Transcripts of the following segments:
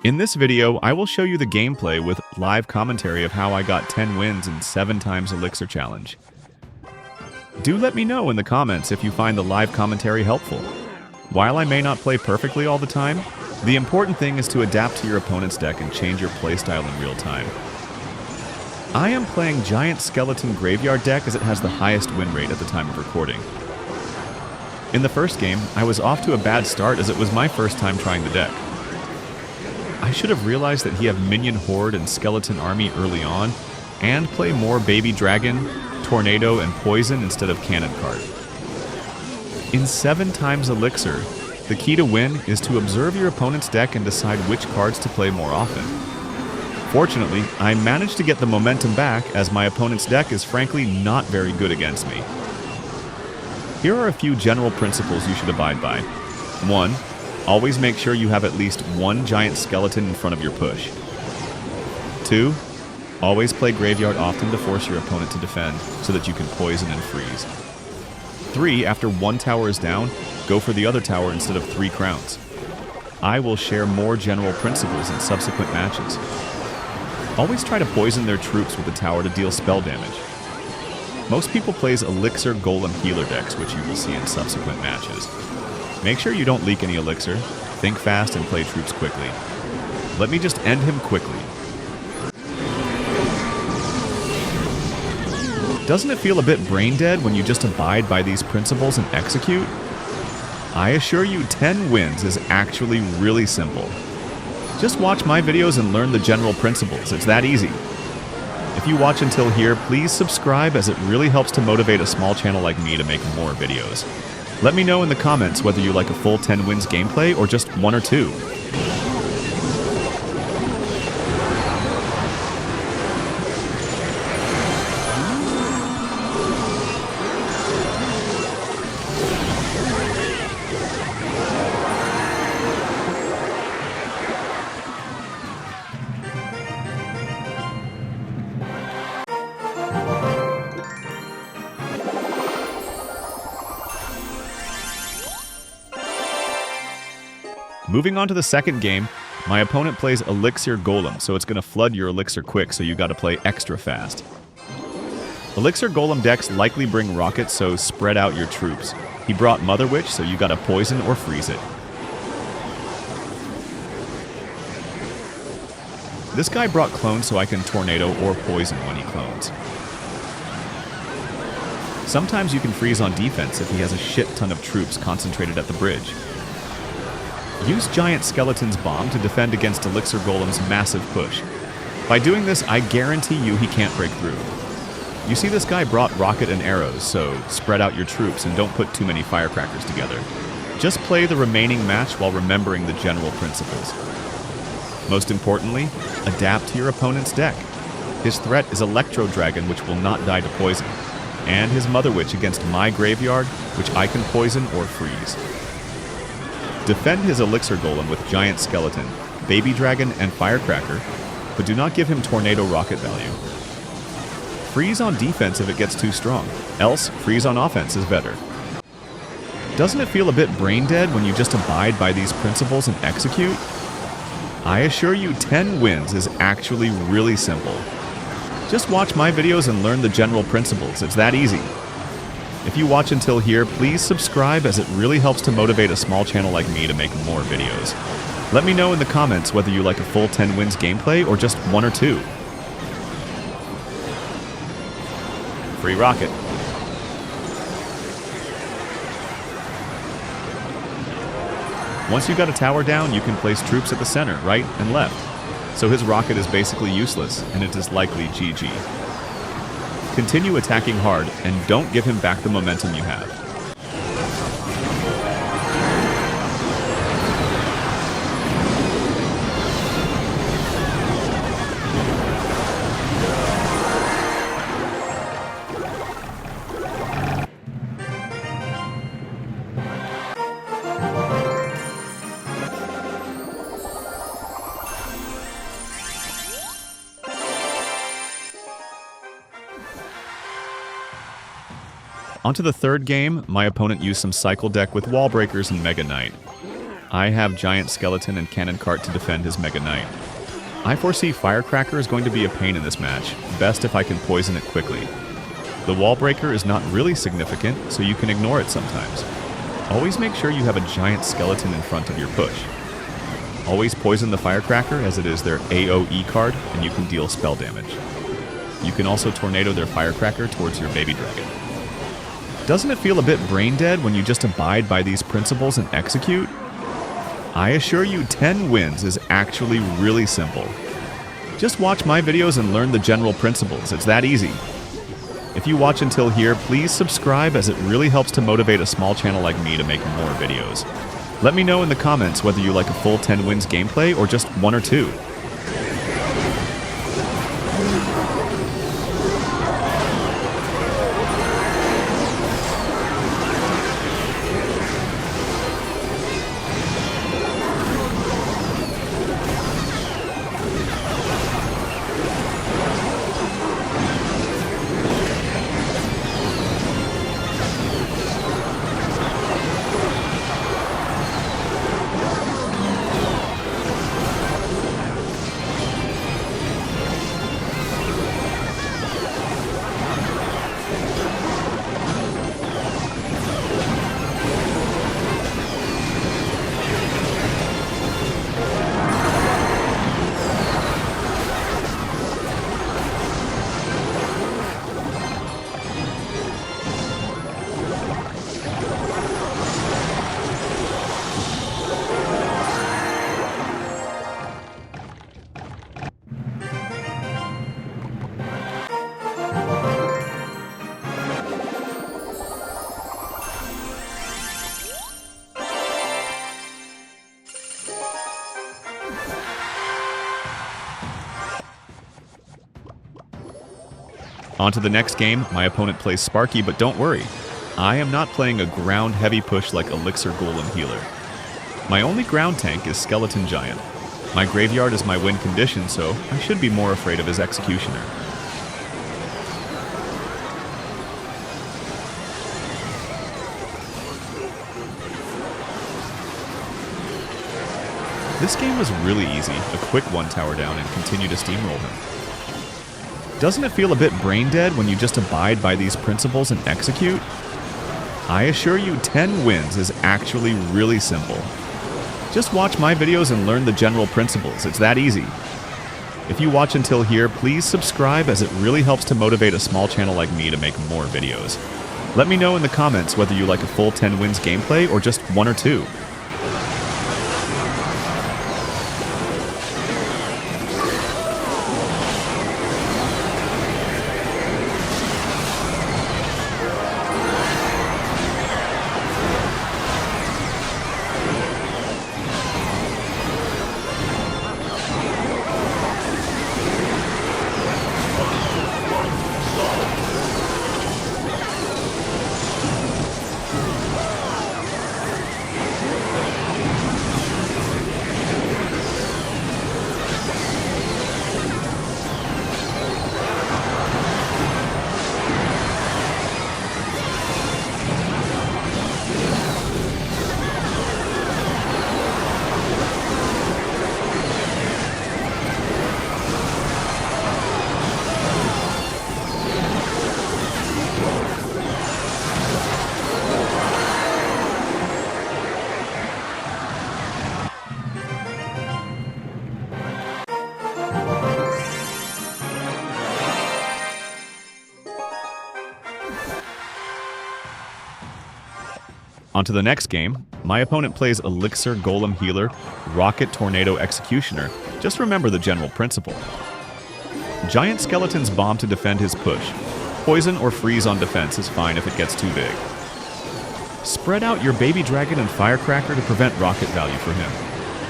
In this video, I will show you the gameplay with live commentary of how I got 10 wins in 7 times Elixir Challenge. Do let me know in the comments if you find the live commentary helpful. While I may not play perfectly all the time, the important thing is to adapt to your opponent's deck and change your playstyle in real time. I am playing Giant Skeleton Graveyard deck as it has the highest win rate at the time of recording. In the first game, I was off to a bad start as it was my first time trying the deck. I should have realized that he had Minion Horde and Skeleton Army early on, and play more Baby Dragon, Tornado, and Poison instead of Cannon card. In 7 times Elixir, the key to win is to observe your opponent's deck and decide which cards to play more often. Fortunately, I managed to get the momentum back as my opponent's deck is frankly not very good against me. Here are a few general principles you should abide by. 1. Always make sure you have at least one giant skeleton in front of your push. 2. Always play Graveyard often to force your opponent to defend so that you can poison and freeze. 3. After one tower is down, go for the other tower instead of 3 crowns. I will share more general principles in subsequent matches. Always try to poison their troops with the tower to deal spell damage. Most people plays Elixir Golem healer decks, which you will see in subsequent matches. Make sure you don't leak any elixir, think fast, and play troops quickly. Let me just end him quickly. Doesn't it feel a bit brain dead when you just abide by these principles and execute? I assure you 10 wins is actually really simple. Just watch my videos and learn the general principles, it's that easy. If you watch until here, please subscribe as it really helps to motivate a small channel like me to make more videos. Let me know in the comments whether you like a full 10 wins gameplay or just 1 or 2. Moving on to the second game, my opponent plays Elixir Golem, so it's going to flood your Elixir quick, so you got to play extra fast. Elixir Golem decks likely bring rockets, so spread out your troops. He brought Mother Witch, so you got to poison or freeze it. This guy brought clones, so I can tornado or poison when he clones. Sometimes you can freeze on defense if he has a shit ton of troops concentrated at the bridge. Use Giant Skeleton's Bomb to defend against Elixir Golem's massive push. By doing this, I guarantee you he can't break through. You see this guy brought rocket and arrows, so spread out your troops and don't put too many firecrackers together. Just play the remaining match while remembering the general principles. Most importantly, adapt to your opponent's deck. His threat is Electro Dragon, which will not die to poison, and his Mother Witch against my graveyard, which I can poison or freeze. Defend his Elixir Golem with Giant Skeleton, Baby Dragon, and Firecracker, but do not give him Tornado Rocket value. Freeze on defense if it gets too strong, else freeze on offense is better. Doesn't it feel a bit brain dead when you just abide by these principles and execute? I assure you 10 wins is actually really simple. Just watch my videos and learn the general principles, it's that easy. If you watch until here, please subscribe as it really helps to motivate a small channel like me to make more videos. Let me know in the comments whether you like a full 10 wins gameplay or just 1 or 2. Free rocket. Once you got a tower down, you can place troops at the center, right and left. So his rocket is basically useless, and it is likely GG. Continue attacking hard, and don't give him back the momentum you have. Onto the third game, my opponent used some Cycle deck with Wall Breakers and Mega Knight. I have Giant Skeleton and Cannon Cart to defend his Mega Knight. I foresee Firecracker is going to be a pain in this match, best if I can poison it quickly. The Wall Breaker is not really significant, so you can ignore it sometimes. Always make sure you have a Giant Skeleton in front of your push. Always poison the Firecracker as it is their AoE card and you can deal spell damage. You can also tornado their Firecracker towards your Baby Dragon. Doesn't it feel a bit brain dead when you just abide by these principles and execute? I assure you 10 wins is actually really simple. Just watch my videos and learn the general principles, it's that easy. If you watch until here, please subscribe as it really helps to motivate a small channel like me to make more videos. Let me know in the comments whether you like a full 10 wins gameplay or just 1 or 2. On to the next game, my opponent plays Sparky, but don't worry. I am not playing a ground-heavy push like Elixir Golem Healer. My only ground tank is Skeleton Giant. My graveyard is my win condition, so I should be more afraid of his Executioner. This game was really easy, a quick one tower down and continue to steamroll him. Doesn't it feel a bit brain dead when you just abide by these principles and execute? I assure you 10 wins is actually really simple. Just watch my videos and learn the general principles, it's that easy. If you watch until here, please subscribe as it really helps to motivate a small channel like me to make more videos. Let me know in the comments whether you like a full 10 wins gameplay or just 1 or 2. On to the next game. My opponent plays Elixir Golem Healer, Rocket Tornado Executioner. Just remember the general principle. Giant Skeleton's bomb to defend his push. Poison or freeze on defense is fine if it gets too big. Spread out your Baby Dragon and Firecracker to prevent rocket value for him.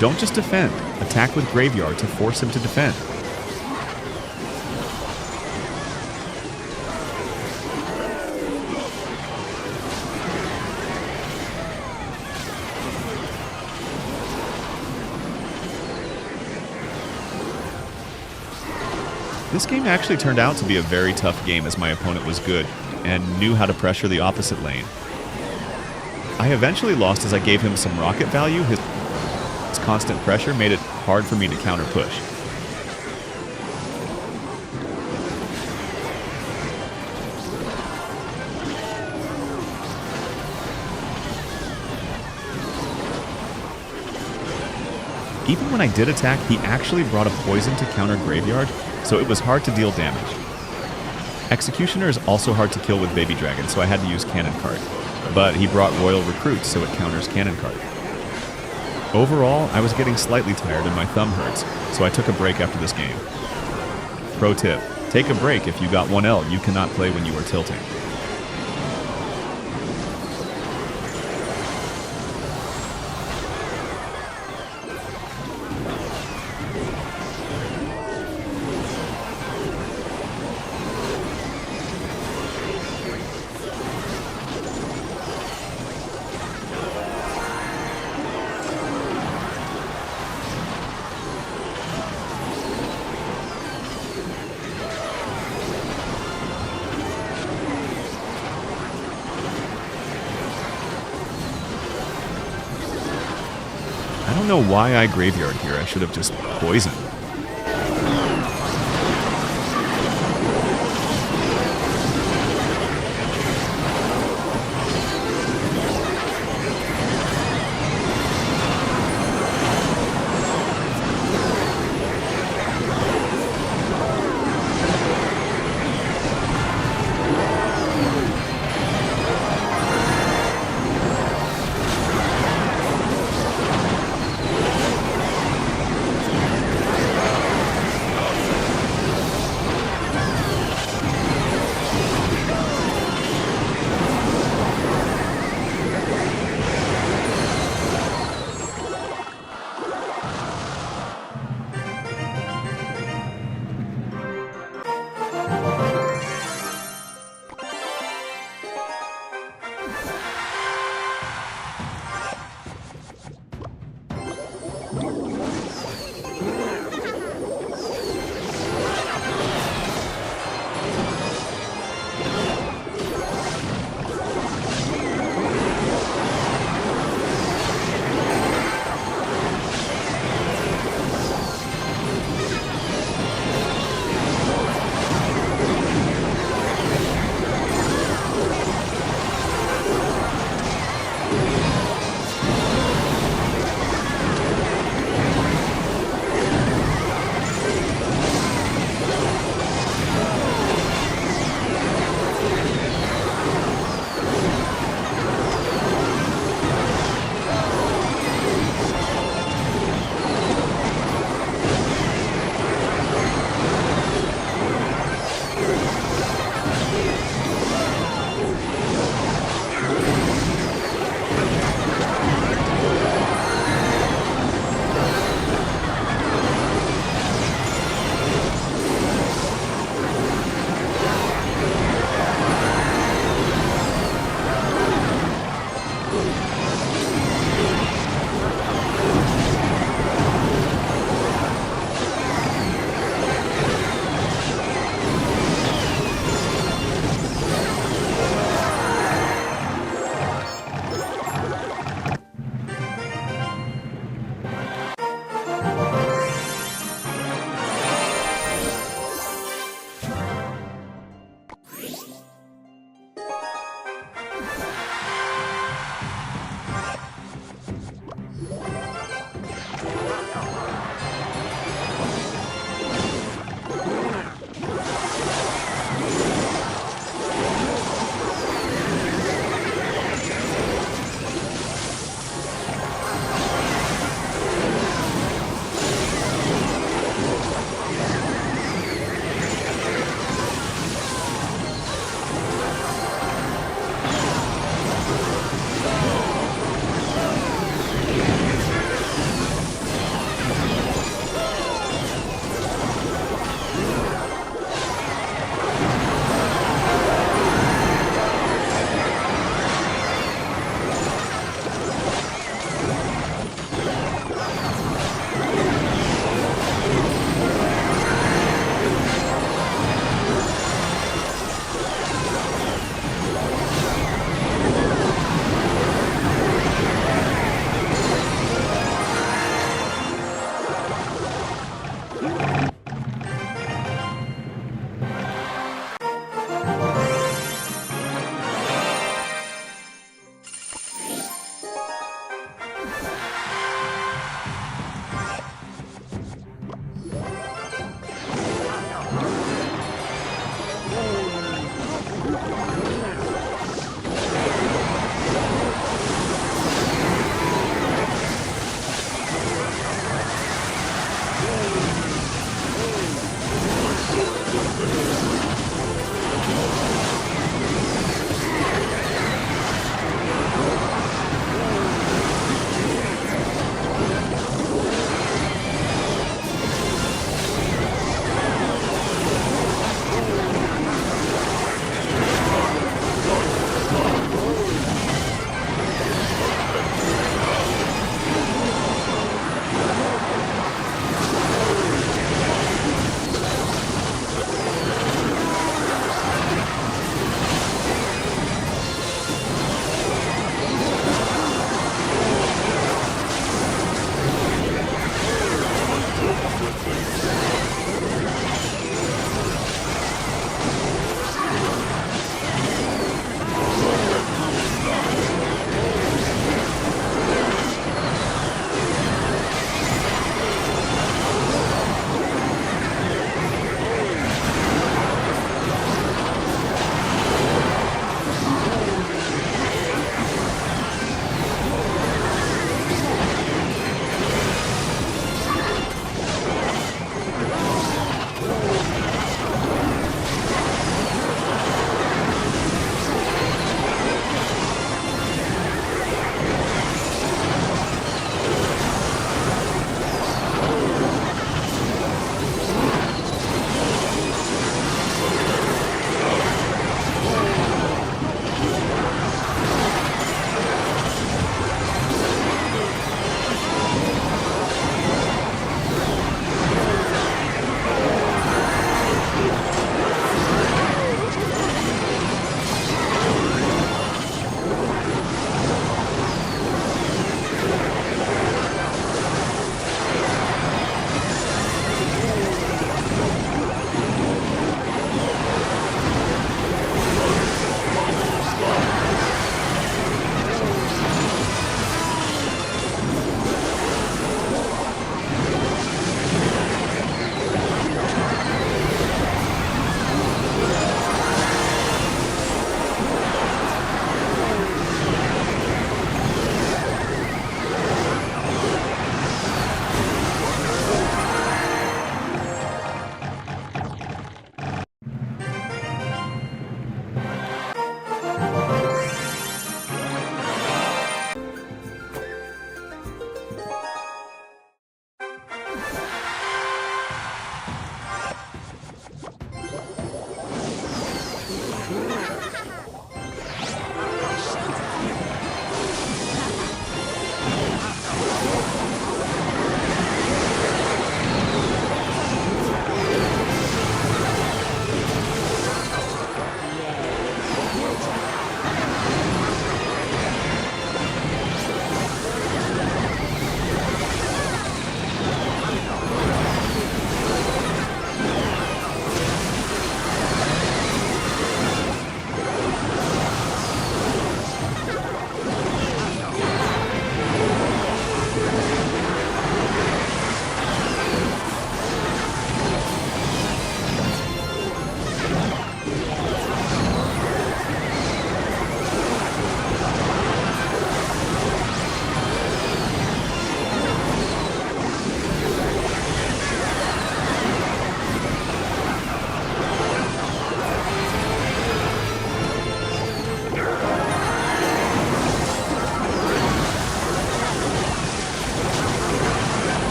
Don't just defend, attack with Graveyard to force him to defend. This game actually turned out to be a very tough game as my opponent was good and knew how to pressure the opposite lane. I eventually lost as I gave him some rocket value. Its constant pressure made it hard for me to counter push. Even when I did attack, he actually brought a poison to counter Graveyard, so it was hard to deal damage. Executioner is also hard to kill with Baby Dragon, so I had to use Cannon Cart. But he brought Royal Recruit, so it counters Cannon Cart. Overall, I was getting slightly tired and my thumb hurts, so I took a break after this game. Pro tip: take a break if you got 1L, you cannot play when you are tilting. I don't know why I Graveyard here, I should have just poisoned.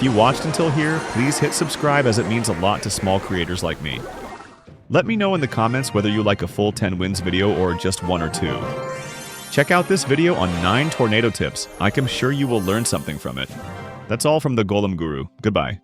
If you watched until here, please hit subscribe as it means a lot to small creators like me. Let me know in the comments whether you like a full 10 wins video or just 1 or 2. Check out this video on 9 tornado tips. I'm sure you will learn something from it. That's all from the Golem Guru. Goodbye.